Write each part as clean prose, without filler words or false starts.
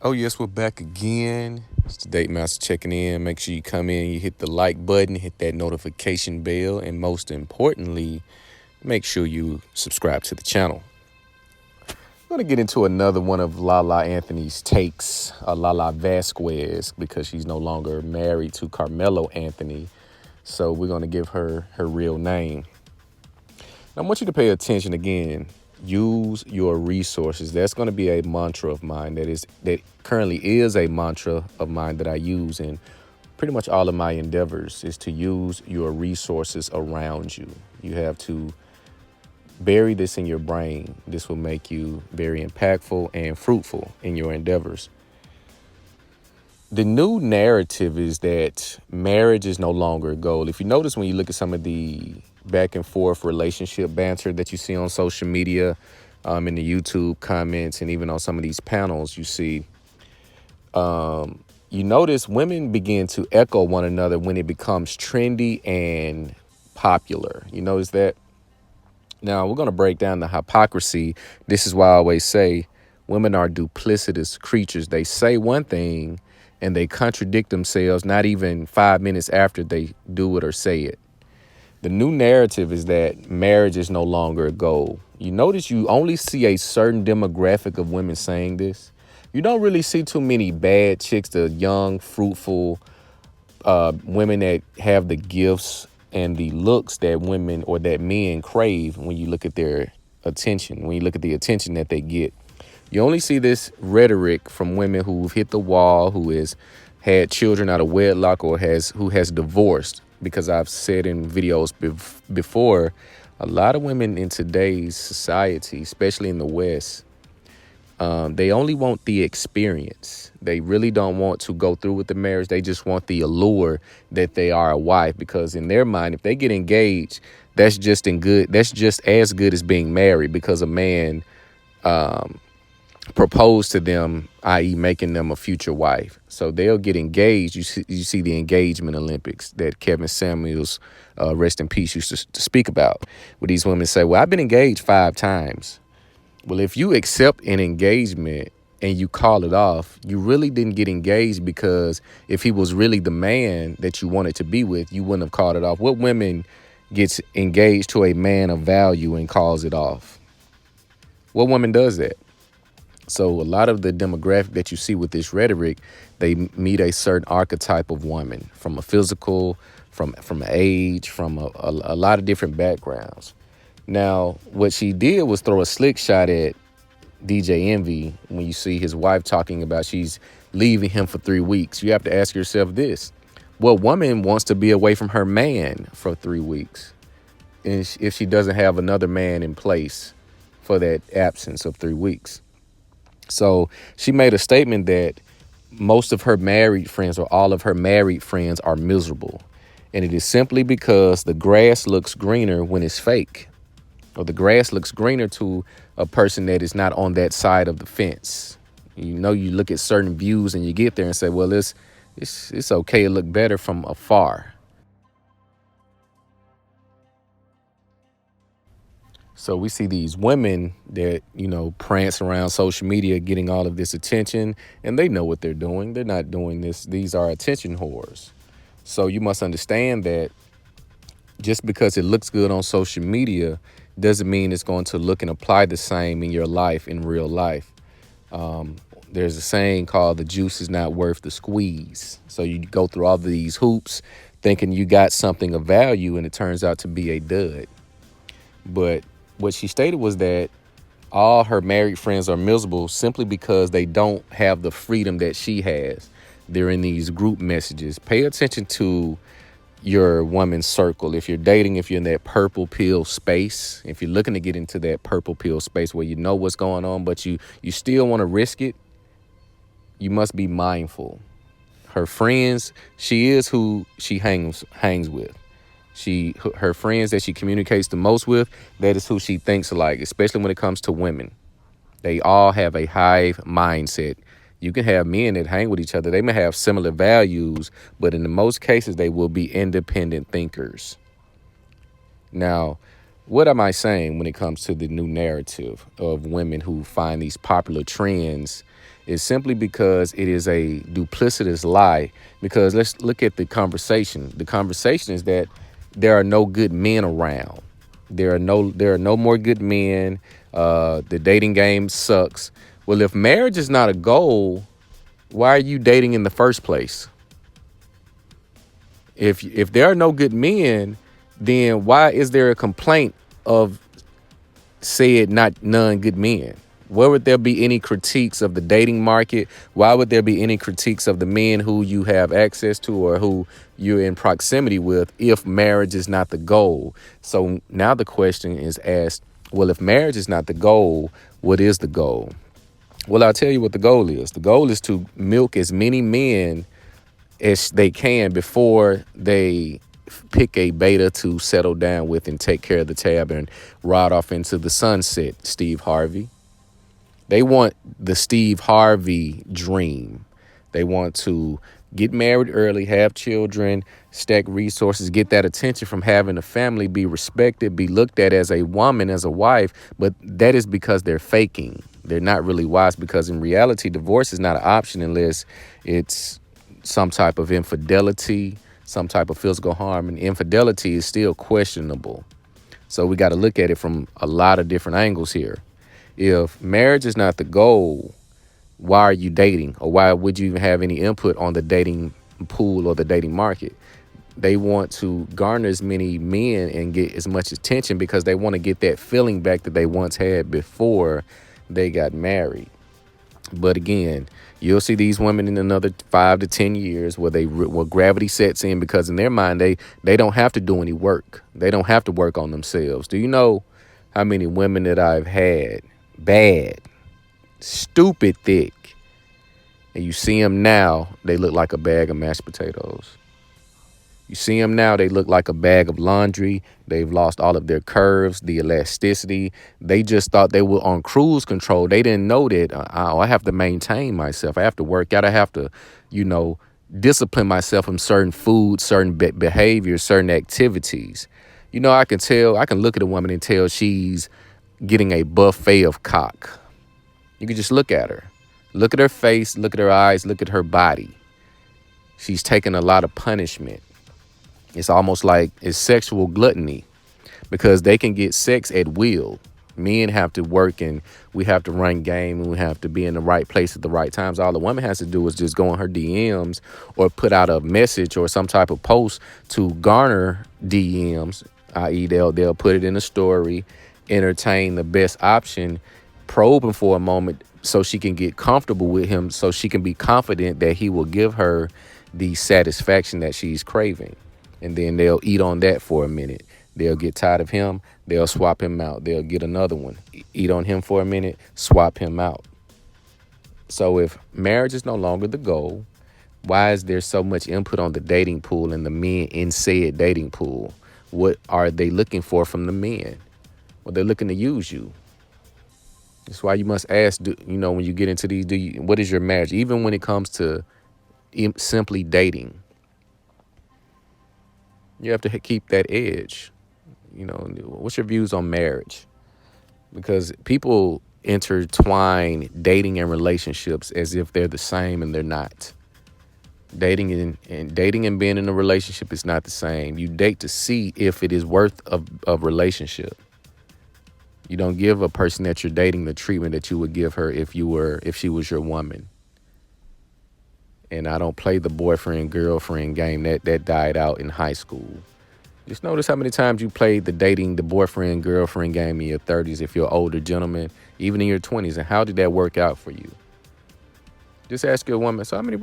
Oh, yes, we're back again. It's the Date Master checking in. Make sure you come in, you hit the like button, hit that notification bell, and most importantly, make sure you subscribe to the channel. I'm going to get into another one of Lala Anthony's takes, Lala Vasquez, because she's no longer married to Carmelo Anthony. So we're going to give her her real name. I want you to pay attention again. Use your resources. That's going to be a mantra of mine. That currently is a mantra of mine that I use in pretty much all of my endeavors is to use your resources around you. You have to bury this in your brain. This will make you very impactful and fruitful in your endeavors. The new narrative is that marriage is no longer a goal. If you notice when you look at some of the back and forth relationship banter that you see on social media, in the YouTube comments, and even on some of these panels, you notice women begin to echo one another when it becomes trendy and popular. You notice that? Now, we're going to break down the hypocrisy. This is why I always say women are duplicitous creatures. They say one thing and they contradict themselves not even 5 minutes after they do it or say it. The new narrative is that marriage is no longer a goal. You notice you only see a certain demographic of women saying this. You don't really see too many bad chicks, the young, fruitful women that have the gifts and the looks that women or that men crave when you look at their attention, when you look at the attention that they get. You only see this rhetoric from women who've hit the wall, who has had children out of wedlock, or who has divorced. Because I've said in videos before, a lot of women in today's society, especially in the West, they only want the experience. They really don't want to go through with the marriage. They just want the allure that they are a wife, because in their mind, if they get engaged, that's just as good as being married, because a man proposed to them, i.e. making them a future wife. So they'll get engaged. You see the engagement Olympics that Kevin Samuels, rest in peace, used to speak about, where these women say, well, I've been engaged 5 times. Well, if you accept an engagement and you call it off, you really didn't get engaged, because if he was really the man that you wanted to be with, you wouldn't have called it off. What woman gets engaged to a man of value and calls it off? What woman does that? So a lot of the demographic that you see with this rhetoric, they meet a certain archetype of woman, from a physical, from age, from a lot of different backgrounds. Now, what she did was throw a slick shot at DJ Envy when you see his wife talking about she's leaving him for 3 weeks. You have to ask yourself this: what woman wants to be away from her man for 3 weeks, and if she doesn't have another man in place for that absence of 3 weeks? So she made a statement that most of her married friends, or all of her married friends, are miserable. And it is simply because the grass looks greener when it's fake, or the grass looks greener to a person that is not on that side of the fence. You know, you look at certain views and you get there and say, well, it's okay. It look better from afar. So we see these women that, prance around social media getting all of this attention, and they know what they're doing. They're not doing this. These are attention whores. So you must understand that just because it looks good on social media doesn't mean it's going to look and apply the same in your life, in real life. There's a saying called the juice is not worth the squeeze. So you go through all of these hoops thinking you got something of value, and it turns out to be a dud. But what she stated was that all her married friends are miserable simply because they don't have the freedom that she has. They're in these group messages. Pay attention to your woman's circle. If you're dating, if you're in that purple pill space, if you're looking to get into that purple pill space where you know what's going on, but you still want to risk it, you must be mindful. Her friends, she is who she hangs with. Her friends that she communicates the most with, that is who she thinks like, especially when it comes to women. They all have a hive mindset. You can have men that hang with each other. They may have similar values, but in the most cases, they will be independent thinkers. Now, What am I saying when it comes to the new narrative of women who find these popular trends? Is simply because it is a duplicitous lie. Because let's look at the conversation. The conversation is that there are no good men around. There are no more good men. The dating game sucks. Well, if marriage is not a goal, why are you dating in the first place? If there are no good men, then why is there a complaint of said not none good men? Where would there be any critiques of the dating market? Why would there be any critiques of the men who you have access to or who you're in proximity with if marriage is not the goal? So now the question is asked, well, if marriage is not the goal, what is the goal? Well, I'll tell you what the goal is. The goal is to milk as many men as they can before they pick a beta to settle down with and take care of the tab and ride off into the sunset. Steve Harvey. They want the Steve Harvey dream. They want to get married early, have children, stack resources, get that attention from having a family, be respected, be looked at as a woman, as a wife. But that is because they're faking. They're not really wise, because in reality, divorce is not an option unless it's some type of infidelity, some type of physical harm. And infidelity is still questionable. So we got to look at it from a lot of different angles here. If marriage is not the goal, why are you dating? Or why would you even have any input on the dating pool or the dating market? They want to garner as many men and get as much attention because they want to get that feeling back that they once had before they got married. But again, you'll see these women in another 5 to 10 years where gravity sets in, because in their mind, they don't have to do any work. They don't have to work on themselves. Do you know how many women that I've had, bad, stupid thick, and you see them now, they look like a bag of mashed potatoes. You see them now, they look like a bag of laundry. They've lost all of their curves, the elasticity. They just thought they were on cruise control. They didn't know that, I have to maintain myself. I have to work out. I have to, discipline myself from certain foods, certain behaviors, certain activities. I can look at a woman and tell she's getting a buffet of cock. You can just look at her. Look at her face, look at her eyes, look at her body. She's taking a lot of punishment. It's almost like it's sexual gluttony, because they can get sex at will. Men have to work and we have to run game and we have to be in the right place at the right times. All the woman has to do is just go in her DMs or put out a message or some type of post to garner DMs, i.e. they'll put it in a story, entertain the best option, probe him for a moment so she can get comfortable with him, so she can be confident that he will give her the satisfaction that she's craving. And then they'll eat on that for a minute. They'll get tired of him. They'll swap him out. They'll get another one. Eat on him for a minute, swap him out. So if marriage is no longer the goal, why is there so much input on the dating pool and the men in said dating pool? What are they looking for from the men? Well, they're looking to use you. That's why you must ask, when you get into these, what is your marriage? Even when it comes to simply dating, you have to keep that edge. What's your views on marriage? Because people intertwine dating and relationships as if they're the same, and they're not. Dating and being in a relationship is not the same. You date to see if it is worth a relationship. You don't give a person that you're dating the treatment that you would give her if she was your woman. And I don't play the boyfriend girlfriend game that died out in high school. Just notice how many times you played the boyfriend girlfriend game in your 30s if you're an older gentleman, even in your 20s, and how did that work out for you? Just ask your woman. So how many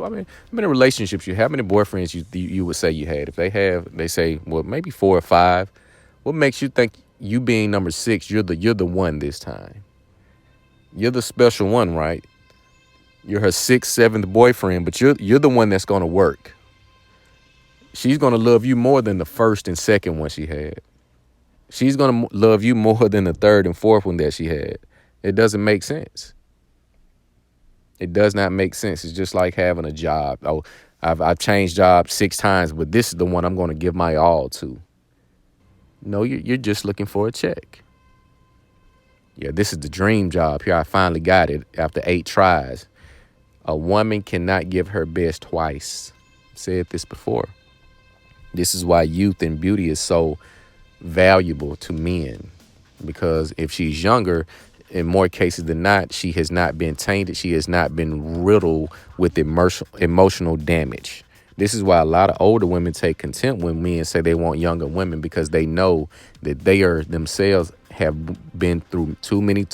relationships you have? How many boyfriends you would say you had? If they say, well, maybe 4 or 5. What makes you think you being number 6, you're the one this time? You're the special one, right? You're her 6th, 7th boyfriend, but you're the one that's going to work. She's going to love you more than the 1st and 2nd one she had. She's going to love you more than the 3rd and 4th one that she had. It doesn't make sense. It does not make sense. It's just like having a job. Oh, I've changed jobs 6 times, but this is the one I'm going to give my all to. No, you're just looking for a check. Yeah, this is the dream job. Here, I finally got it after 8 tries. A woman cannot give her best twice. I've said this before. This is why youth and beauty is so valuable to men, because if she's younger, in more cases than not, she has not been tainted. She has not been riddled with emotional damage. This is why a lot of older women take contempt when men say they want younger women, because they know that they are themselves have been through too many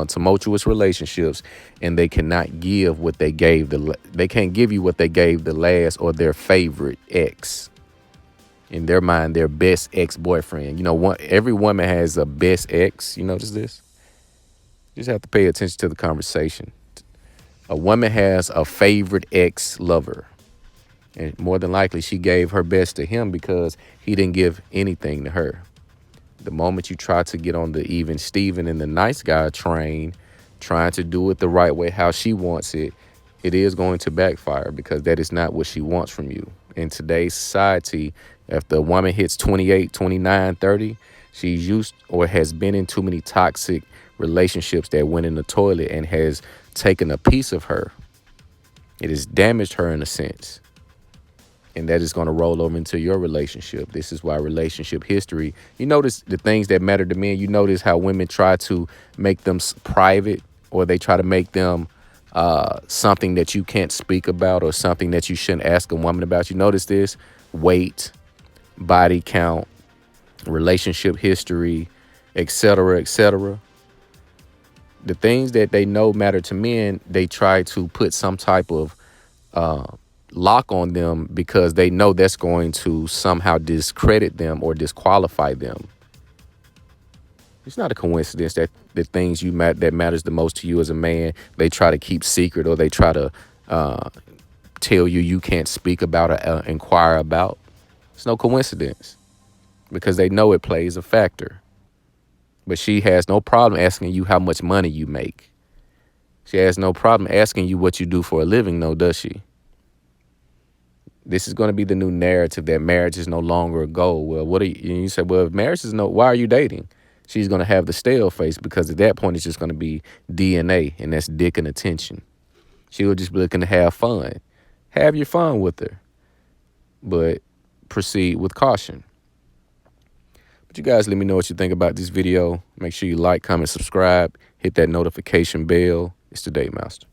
tumultuous relationships, and they cannot give what they gave they can't give you what they gave the last or their favorite ex. In their mind, their best ex-boyfriend. You know, every woman has a best ex. You notice this? You just have to pay attention to the conversation. A woman has a favorite ex-lover. And more than likely, she gave her best to him because he didn't give anything to her. The moment you try to get on the even Steven and the nice guy train, trying to do it the right way, how she wants it, it is going to backfire, because that is not what she wants from you. In today's society, if the woman hits 28, 29, 30, she's used or has been in too many toxic relationships that went in the toilet and has taken a piece of her. It has damaged her in a sense. And that is going to roll over into your relationship. This is why relationship history, you notice the things that matter to men. You notice how women try to make them private, or they try to make them something that you can't speak about, or something that you shouldn't ask a woman about. You notice this: weight, body count, relationship history, etc., etc. The things that they know matter to men, they try to put some type of lock on them, because they know that's going to somehow discredit them or disqualify them. It's not a coincidence that the things that matters the most to you as a man, they try to keep secret, or they try to tell you can't speak about or inquire about. It's no coincidence, because they know it plays a factor. But she has no problem asking you how much money you make. She has no problem asking you what you do for a living, though, does she? This is going to be the new narrative, that marriage is no longer a goal. Well, what do you say? Well, if marriage is why are you dating? She's going to have the stale face, because at that point, it's just going to be DNA, and that's dick and attention. She'll just be looking to have fun. Have your fun with her, but proceed with caution. But you guys, let me know what you think about this video. Make sure you like, comment, subscribe, hit that notification bell. It's the Day Master.